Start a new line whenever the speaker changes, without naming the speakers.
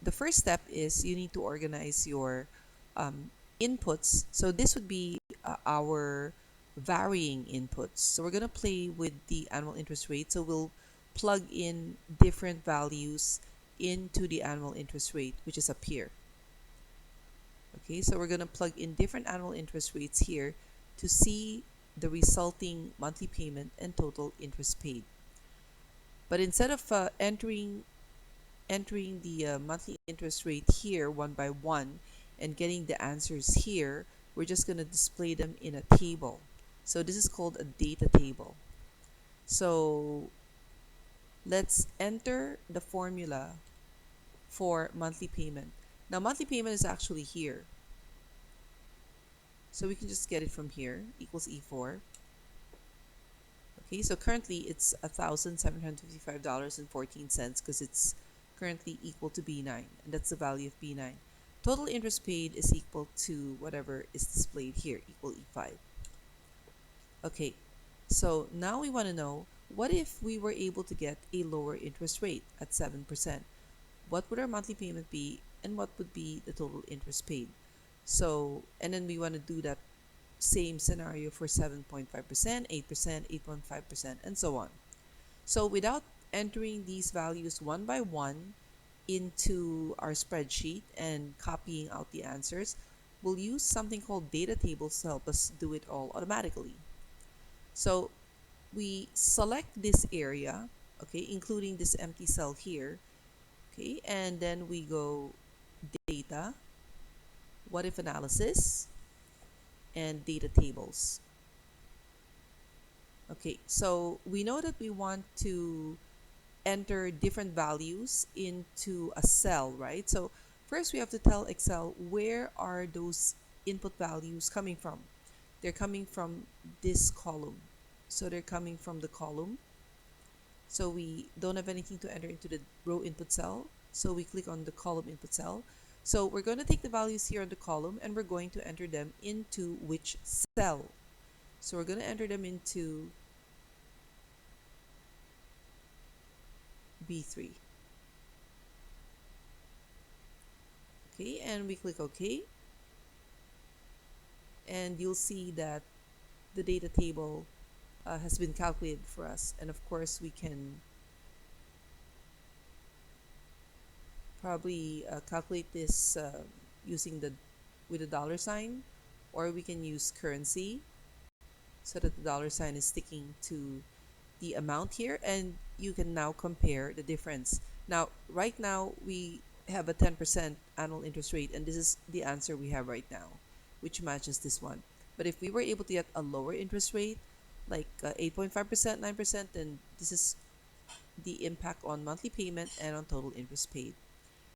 the first step is you need to organize your inputs. So this would be our varying inputs. So we're going to play with the annual interest rate. So we'll plug in different values into the annual interest rate, which is up here. Okay, so we're going to plug in different annual interest rates here to see the resulting monthly payment and total interest paid. But instead of entering the monthly interest rate here one by one and getting the answers here, we're just going to display them in a table. So this is called a data table. So let's enter the formula for monthly payment. Now monthly payment is actually here. So we can just get it from here, equals E4. Okay, so currently it's $1,755.14 because it's currently equal to B9, and that's the value of B9. Total interest paid is equal to whatever is displayed here, equal E5. Okay, so now we want to know, what if we were able to get a lower interest rate at 7%? What would our monthly payment be, and what would be the total interest paid? So, and then we want to do that same scenario for 7.5%, 8%, 8.5%, and so on. So without entering these values one by one into our spreadsheet and copying out the answers, we'll use something called data tables to help us do it all automatically. So we select this area, okay, including this empty cell here, okay, and then we go data, what if analysis, and data tables. Okay, so we know that we want to enter different values into a cell, right? So first we have to tell Excel where are those input values coming from. They're coming from this column. So they're coming from the column. So we don't have anything to enter into the row input cell. So we click on the column input cell. So we're going to take the values here on the column and we're going to enter them into which cell. So we're going to enter them into B3. Okay, and we click OK. And you'll see that the data table has been calculated for us. And of course, we can probably calculate this using the with a dollar sign, or we can use currency so that the dollar sign is sticking to the amount here, and you can now compare the difference. Now, right now, we have a 10% annual interest rate, and this is the answer we have right now, which matches this one. But if we were able to get a lower interest rate, like 8.5%, 9%, then this is the impact on monthly payment and on total interest paid.